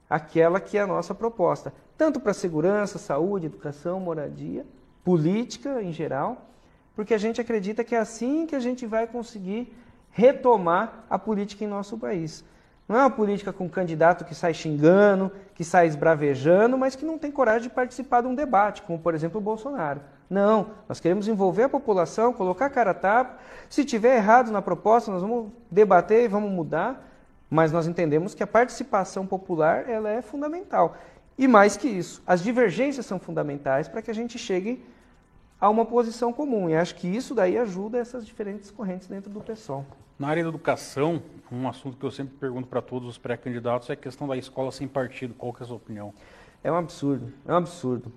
aquela que é a nossa proposta. Tanto para segurança, saúde, educação, moradia, política em geral, porque a gente acredita que é assim que a gente vai conseguir retomar a política em nosso país. Não é uma política com um candidato que sai xingando, que sai esbravejando, mas que não tem coragem de participar de um debate, como por exemplo o Bolsonaro. Não, nós queremos envolver a população, colocar a cara a tapa. Se tiver errado na proposta, nós vamos debater e vamos mudar, mas nós entendemos que a participação popular ela é fundamental. E mais que isso, as divergências são fundamentais para que a gente chegue a uma posição comum. E acho que isso daí ajuda essas diferentes correntes dentro do PSOL. Na área da educação, um assunto que eu sempre pergunto para todos os pré-candidatos é a questão da escola sem partido. Qual que é a sua opinião? É um absurdo, é um absurdo.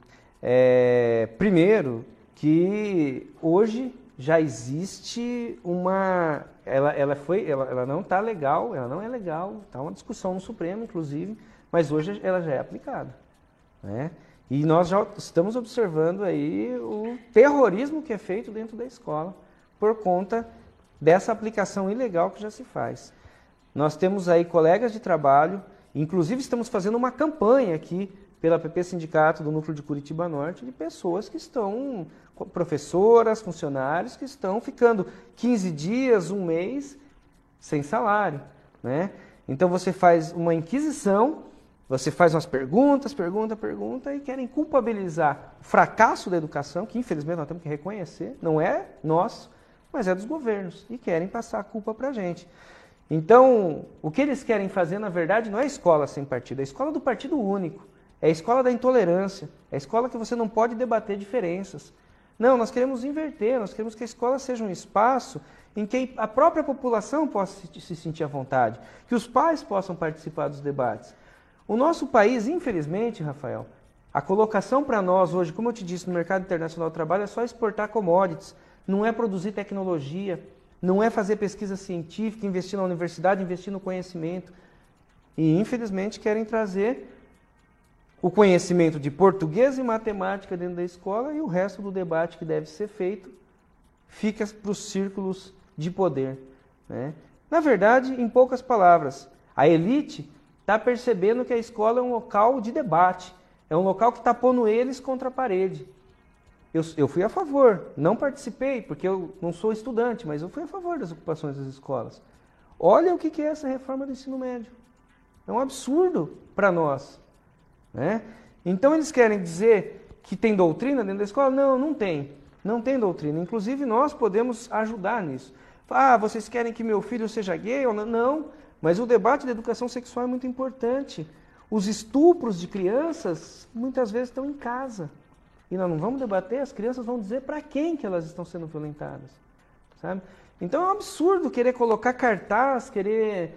Primeiro, que hoje já existe uma... Ela não está legal, ela não é legal, está uma discussão no Supremo, inclusive, mas hoje ela já é aplicada, né? E nós já estamos observando aí o terrorismo que é feito dentro da escola por conta dessa aplicação ilegal que já se faz. Nós temos aí colegas de trabalho, inclusive estamos fazendo uma campanha aqui pela PP Sindicato do Núcleo de Curitiba Norte, de pessoas que estão, professoras, funcionários, que estão ficando 15 dias, um mês, sem salário, né? Então você faz uma inquisição, você faz umas pergunta, e querem culpabilizar o fracasso da educação, que infelizmente nós temos que reconhecer, não é nosso, mas é dos governos, e querem passar a culpa para a gente. Então, o que eles querem fazer, na verdade, não é a escola sem partido, é a escola do partido único, é a escola da intolerância, é a escola que você não pode debater diferenças. Não, nós queremos inverter, nós queremos que a escola seja um espaço em que a própria população possa se sentir à vontade, que os pais possam participar dos debates. O nosso país, infelizmente, Rafael, A colocação para nós hoje, como eu te disse, no mercado internacional do trabalho, é só exportar commodities, não é produzir tecnologia, não é fazer pesquisa científica, investir na universidade, investir no conhecimento. E, infelizmente, querem trazer o conhecimento de português e matemática dentro da escola e o resto do debate que deve ser feito fica para os círculos de poder, né? Na verdade, em poucas palavras, a elite está percebendo que a escola é um local de debate, é um local que está pondo eles contra a parede. Eu fui a favor, não participei, porque eu não sou estudante, mas eu fui a favor das ocupações das escolas. Olha o que é essa reforma do ensino médio. É um absurdo para nós, né? Então eles querem dizer que tem doutrina dentro da escola? Não, não tem. Não tem doutrina. Inclusive nós podemos ajudar nisso. Ah, vocês querem que meu filho seja gay ou não? Não, mas o debate da educação sexual é muito importante. Os estupros de crianças muitas vezes estão em casa. E nós não vamos debater, as crianças vão dizer para quem que elas estão sendo violentadas, sabe? Então é um absurdo querer colocar cartaz, querer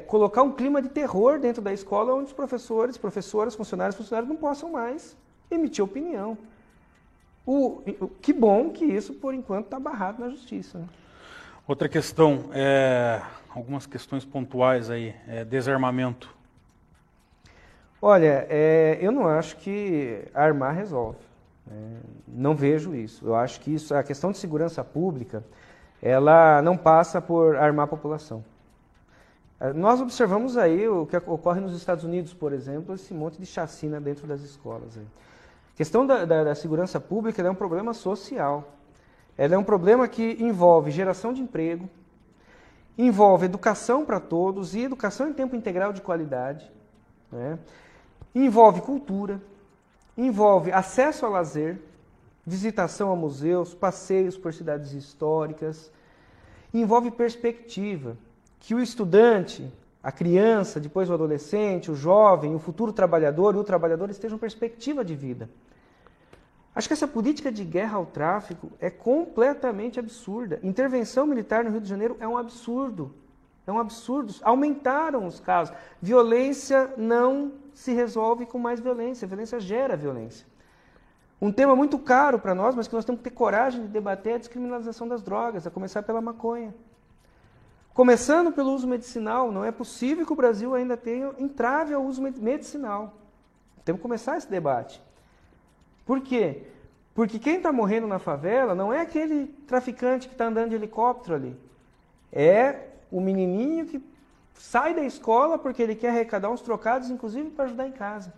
colocar um clima de terror dentro da escola onde os professores, professoras, funcionários não possam mais emitir opinião. Que bom que isso, por enquanto, está barrado na justiça, né? Outra questão, algumas questões pontuais aí, desarmamento. Olha, eu não acho que armar resolve, né? Não vejo isso. Eu acho que a questão de segurança pública, ela não passa por armar a população. Nós observamos aí o que ocorre nos Estados Unidos, por exemplo, esse monte de chacina dentro das escolas aí. A questão da segurança pública é um problema social. Ela é um problema que envolve geração de emprego, envolve educação para todos e educação em tempo integral de qualidade, né? Envolve cultura, envolve acesso ao lazer, visitação a museus, passeios por cidades históricas, envolve perspectiva, que o estudante, a criança, depois o adolescente, o jovem, o futuro trabalhador e o trabalhador estejam em perspectiva de vida. Acho que essa política de guerra ao tráfico é completamente absurda. Intervenção militar no Rio de Janeiro é um absurdo. É um absurdo. Aumentaram os casos. Violência não se resolve com mais violência. A violência gera violência. Um tema muito caro para nós, mas que nós temos que ter coragem de debater é a descriminalização das drogas, a começar pela maconha. Começando pelo uso medicinal, não é possível que o Brasil ainda tenha entrave ao uso medicinal. Temos que começar esse debate. Por quê? Porque quem está morrendo na favela não é aquele traficante que está andando de helicóptero ali. É o menininho que sai da escola porque ele quer arrecadar uns trocados, inclusive para ajudar em casa.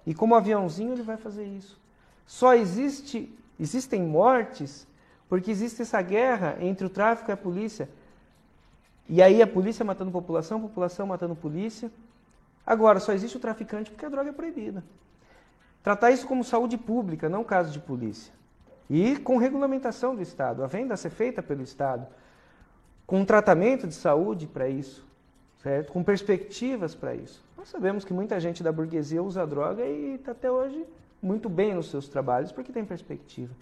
E como aviãozinho ele vai fazer isso. Só existem mortes porque existe essa guerra entre o tráfico e a polícia. E aí a polícia matando a população matando a polícia. Agora, só existe o traficante porque a droga é proibida. Tratar isso como saúde pública, não caso de polícia. E com regulamentação do Estado, a venda a ser feita pelo Estado, com um tratamento de saúde para isso, certo? Com perspectivas para isso. Nós sabemos que muita gente da burguesia usa droga e está até hoje muito bem nos seus trabalhos porque tem perspectiva.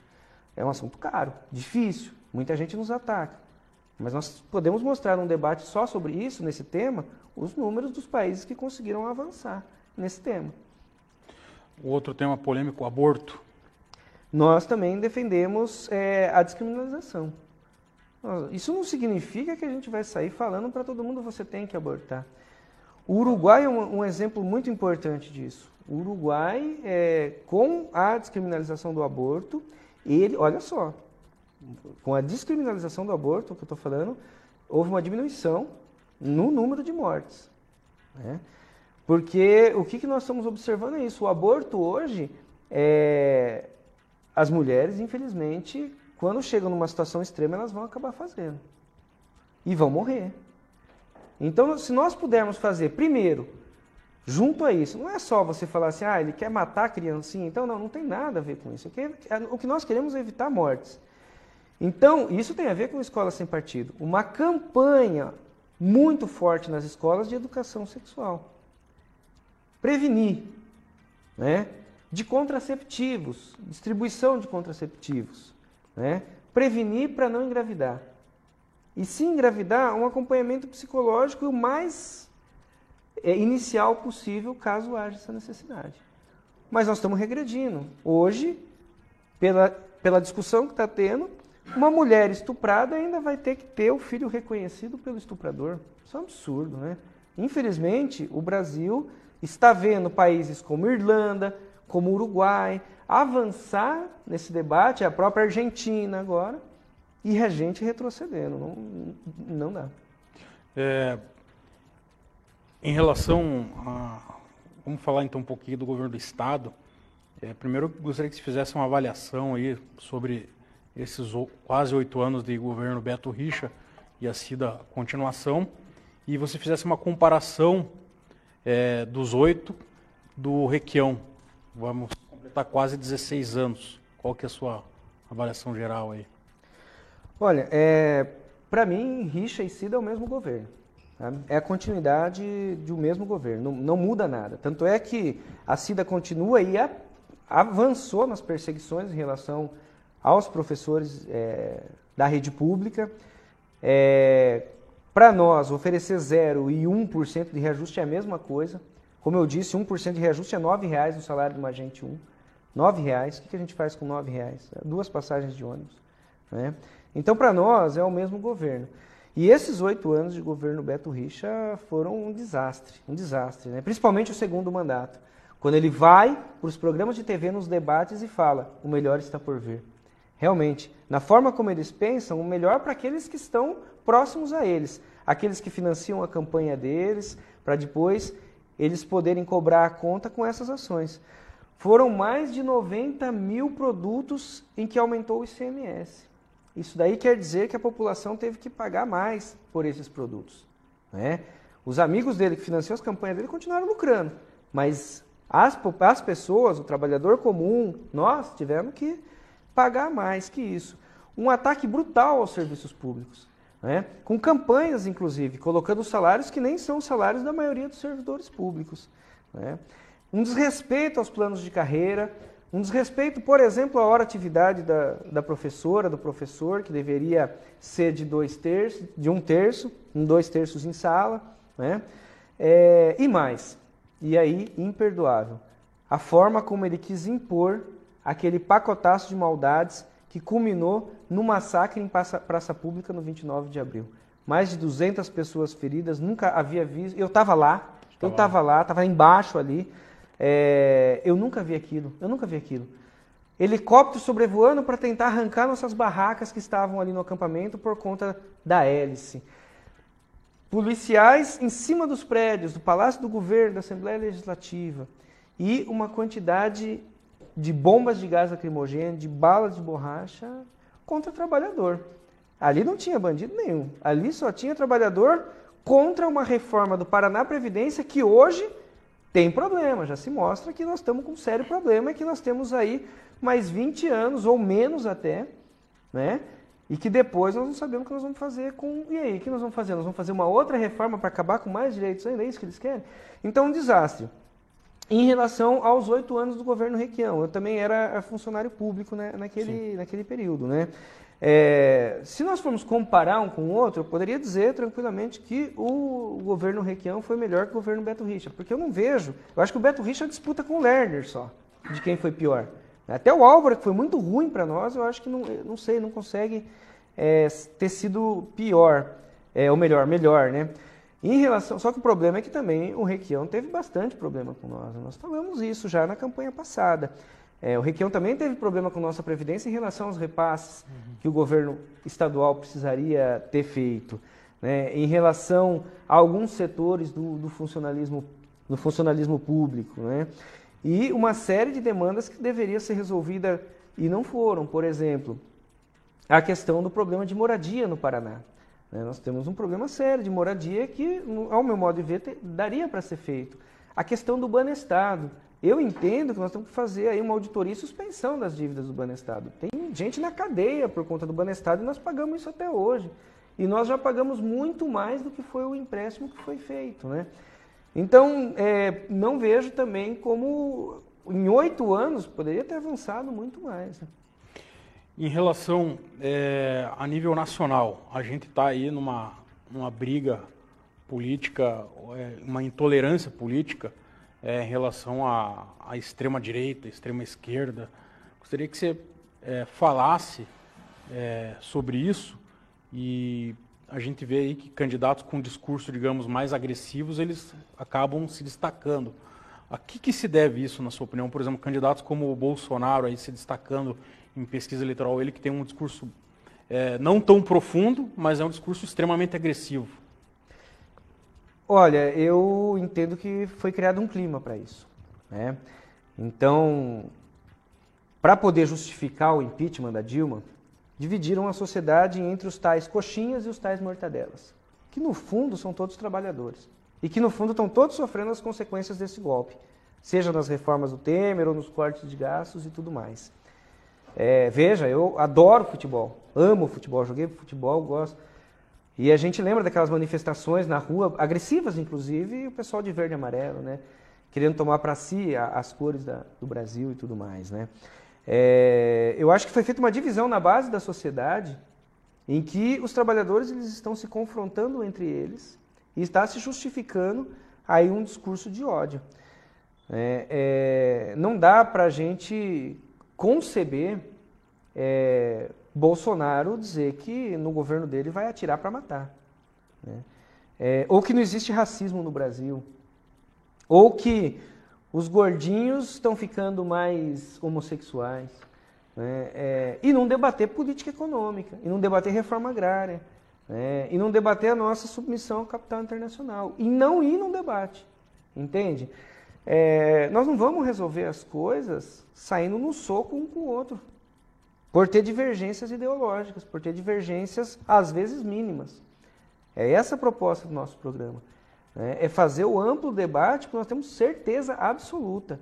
É um assunto caro, difícil, muita gente nos ataca. Mas nós podemos mostrar num debate só sobre isso, nesse tema, os números dos países que conseguiram avançar nesse tema. O outro tema polêmico, o aborto. Nós também defendemos a descriminalização. Isso não significa que a gente vai sair falando para todo mundo você tem que abortar. O Uruguai é um exemplo muito importante disso. O Uruguai, com a descriminalização do aborto, olha só, com a descriminalização do aborto, que eu estou falando, houve uma diminuição no número de mortes, né? Porque o que nós estamos observando é isso. O aborto hoje, as mulheres, infelizmente, quando chegam numa situação extrema, elas vão acabar fazendo. E vão morrer. Então, se nós pudermos fazer, primeiro, junto a isso, não é só você falar assim, ele quer matar a criancinha. Então, não tem nada a ver com isso. O que nós queremos é evitar mortes. Então, isso tem a ver com Escola Sem Partido. Uma campanha muito forte nas escolas de educação sexual. Prevenir, né? De contraceptivos, distribuição de contraceptivos, né? Prevenir para não engravidar. E se engravidar, um acompanhamento psicológico o mais inicial possível, caso haja essa necessidade. mas nós estamos regredindo. Hoje, pela discussão que está tendo, uma mulher estuprada ainda vai ter que ter o filho reconhecido pelo estuprador. Isso é um absurdo, né? Infelizmente, o Brasil está vendo países como Irlanda, como Uruguai, avançar nesse debate, a própria Argentina agora, e a gente retrocedendo. Não dá. Em relação a... Vamos falar então um pouquinho do governo do Estado. Primeiro, eu gostaria que você fizesse uma avaliação aí sobre esses quase 8 anos de governo Beto Richa e a Cida continuação, e você fizesse uma comparação dos 8 do Requião. Vamos completar quase 16 anos. Qual que é a sua avaliação geral aí? Olha, para mim, Richa e Cida é o mesmo governo. Tá? É a continuidade do mesmo governo, não muda nada. Tanto é que a Cida continua e avançou nas perseguições em relação aos professores da rede pública. Para nós, oferecer 0% e 1% de reajuste é a mesma coisa. Como eu disse, 1% de reajuste é R$ 9,00 no salário de uma agente 1. R$ 9,00. O que a gente faz com R$ 9,00? 2 passagens de ônibus. Né? Então, para nós, é o mesmo governo. E esses 8 anos de governo Beto Richa foram um desastre, né? Principalmente o segundo mandato, quando ele vai para os programas de TV, nos debates e fala, o melhor está por vir. Realmente, na forma como eles pensam, o melhor para aqueles que estão próximos a eles, aqueles que financiam a campanha deles, para depois eles poderem cobrar a conta com essas ações. Foram mais de 90 mil produtos em que aumentou o ICMS. Isso daí quer dizer que a população teve que pagar mais por esses produtos. Né? Os amigos dele que financiam as campanhas dele continuaram lucrando, mas as pessoas, o trabalhador comum, nós tivemos que pagar mais que isso. Um ataque brutal aos serviços públicos, né? Com campanhas, inclusive, colocando salários que nem são os salários da maioria dos servidores públicos. Né? Um desrespeito aos planos de carreira, um desrespeito, por exemplo, à hora-atividade da professora, do professor, que deveria ser de 2/3, de 1/3, 2/3 em sala, né? E mais. E aí, imperdoável. A forma como ele quis impor aquele pacotaço de maldades que culminou no massacre em praça pública no 29 de abril. Mais de 200 pessoas feridas, nunca havia visto. Eu estava lá, estava embaixo ali. Eu nunca vi aquilo. Helicóptero sobrevoando para tentar arrancar nossas barracas que estavam ali no acampamento por conta da hélice. Policiais em cima dos prédios, do Palácio do Governo, da Assembleia Legislativa. E uma quantidade de bombas de gás lacrimogêneo, de balas de borracha contra o trabalhador. Ali não tinha bandido nenhum. Ali só tinha trabalhador contra uma reforma do Paraná Previdência que hoje tem problema. Já se mostra que nós estamos com um sério problema e que nós temos aí mais 20 anos, ou menos até, né? E que depois nós não sabemos o que nós vamos fazer com... E aí, o que nós vamos fazer? Nós vamos fazer uma outra reforma para acabar com mais direitos ainda? É isso que eles querem? Então, um desastre. Em relação aos 8 anos do governo Requião, eu também era funcionário público, né, naquele período, né? Se nós formos comparar um com o outro, eu poderia dizer tranquilamente que o governo Requião foi melhor que o governo Beto Richa, porque eu não vejo... Eu acho que o Beto Richa disputa com o Lerner só, de quem foi pior. Até o Álvaro, que foi muito ruim para nós, eu acho que não consegue ter sido pior, ou melhor, né? Em relação, só que o problema é que também o Requião teve bastante problema com nós. Nós falamos isso já na campanha passada. O Requião também teve problema com nossa Previdência em relação aos repasses que o governo estadual precisaria ter feito. Né? Em relação a alguns setores do funcionalismo público, né? E uma série de demandas que deveriam ser resolvidas e não foram. Por exemplo, a questão do problema de moradia no Paraná. Nós temos um problema sério de moradia que, ao meu modo de ver, daria para ser feito. A questão do Banestado. Eu entendo que nós temos que fazer aí uma auditoria e suspensão das dívidas do Banestado. Tem gente na cadeia por conta do Banestado e nós pagamos isso até hoje. E nós já pagamos muito mais do que foi o empréstimo que foi feito, né? Então, não vejo também como, em 8 anos, poderia ter avançado muito mais. Né? Em relação a nível nacional, a gente está aí numa briga política, uma intolerância política em relação à extrema-direita, extrema-esquerda. Gostaria que você falasse sobre isso, e a gente vê aí que candidatos com discurso, digamos, mais agressivos, eles acabam se destacando. A que se deve isso, na sua opinião? Por exemplo, candidatos como o Bolsonaro aí se destacando em pesquisa eleitoral, ele que tem um discurso não tão profundo, mas é um discurso extremamente agressivo. Olha, eu entendo que foi criado um clima para isso, né? Então, para poder justificar o impeachment da Dilma, dividiram a sociedade entre os tais coxinhas e os tais mortadelas, que no fundo são todos trabalhadores e que no fundo estão todos sofrendo as consequências desse golpe, seja nas reformas do Temer ou nos cortes de gastos e tudo mais. Veja, eu adoro futebol, amo futebol, joguei futebol, gosto. E a gente lembra daquelas manifestações na rua, agressivas inclusive, e o pessoal de verde e amarelo, né? Querendo tomar para si as cores do Brasil e tudo mais, né? Eu acho que foi feita uma divisão na base da sociedade em que os trabalhadores eles estão se confrontando entre eles e está se justificando aí um discurso de ódio. Não dá para a gente conceber Bolsonaro dizer que no governo dele vai atirar para matar, né? Ou que não existe racismo no Brasil, ou que os gordinhos estão ficando mais homossexuais, né? E não debater política econômica, e não debater reforma agrária, né? E não debater a nossa submissão ao capital internacional, e não ir num debate, entende? Nós não vamos resolver as coisas saindo no soco um com o outro, por ter divergências ideológicas, por ter divergências, às vezes, mínimas. É essa a proposta do nosso programa. É fazer o amplo debate, porque nós temos certeza absoluta.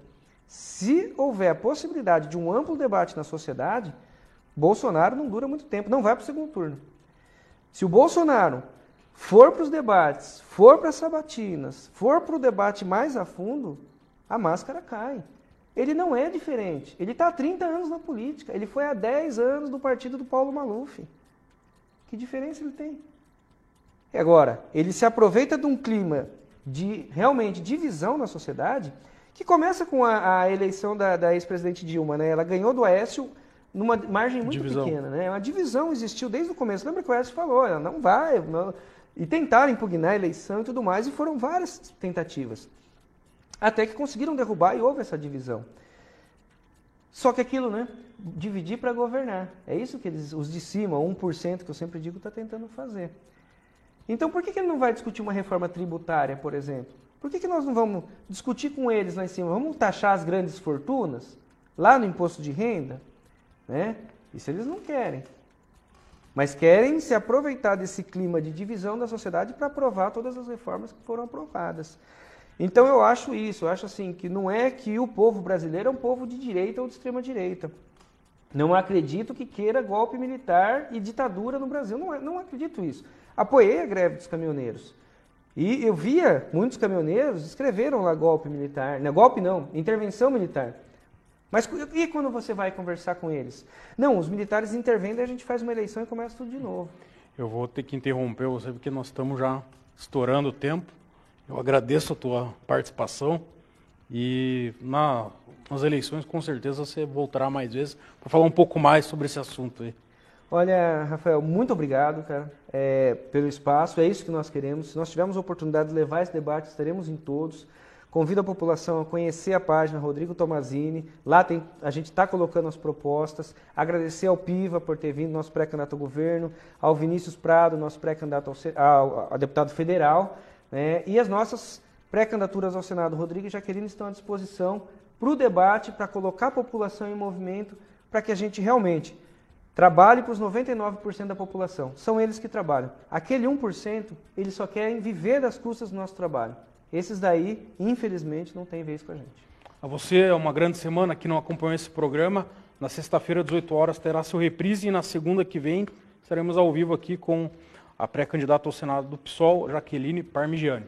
Se houver a possibilidade de um amplo debate na sociedade, Bolsonaro não dura muito tempo, não vai para o segundo turno. Se o Bolsonaro for para os debates, for para as sabatinas, for para o debate mais a fundo, a máscara cai. Ele não é diferente. Ele está há 30 anos na política. Ele foi há 10 anos do partido do Paulo Maluf. Que diferença ele tem? E agora, ele se aproveita de um clima de realmente divisão na sociedade, que começa com a eleição da ex-presidente Dilma, né? Ela ganhou do Aécio numa margem muito pequena, né? Uma divisão existiu desde o começo. Lembra que o Aécio falou, ela não vai... Não... E tentaram impugnar a eleição e tudo mais, e foram várias tentativas. Até que conseguiram derrubar e houve essa divisão. Só que aquilo, né? Dividir para governar. É isso que os de cima, 1%, que eu sempre digo, está tentando fazer. Então, por que ele não vai discutir uma reforma tributária, por exemplo? Por que nós não vamos discutir com eles lá em cima? Vamos taxar as grandes fortunas lá no imposto de renda? Né? Isso eles não querem. Mas querem se aproveitar desse clima de divisão da sociedade para aprovar todas as reformas que foram aprovadas. Então eu acho isso, eu acho assim, que não é que o povo brasileiro é um povo de direita ou de extrema direita. Não acredito que queira golpe militar e ditadura no Brasil, não acredito isso. Apoiei a greve dos caminhoneiros. E eu via muitos caminhoneiros escreveram lá golpe militar, não, golpe não, intervenção militar. Mas e quando você vai conversar com eles? Não, os militares intervêm, daí a gente faz uma eleição e começa tudo de novo. Eu vou ter que interromper você, porque nós estamos já estourando o tempo. Eu agradeço a tua participação e nas eleições, com certeza, você voltará mais vezes para falar um pouco mais sobre esse assunto aí. Olha, Rafael, muito obrigado, cara, pelo espaço. É isso que nós queremos. Se nós tivermos a oportunidade de levar esse debate, estaremos em todos. Convido a população a conhecer a página Rodrigo Tomazini. Lá a gente está colocando as propostas. Agradecer ao Piva por ter vindo, nosso pré-candidato ao governo, ao Vinícius Prado, nosso pré-candidato a deputado federal. E as nossas pré-candidaturas ao Senado, Rodrigo e Jaqueline, estão à disposição para o debate, para colocar a população em movimento, para que a gente realmente trabalhe para os 99% da população. São eles que trabalham. Aquele 1%, eles só querem viver das custas do nosso trabalho. Esses daí, infelizmente, não têm vez com a gente. A você, é uma grande semana que não acompanhou esse programa. Na sexta-feira, às 18 horas, terá seu reprise e na segunda que vem estaremos ao vivo aqui com a pré-candidata ao Senado do PSOL, Jaqueline Parmigiani.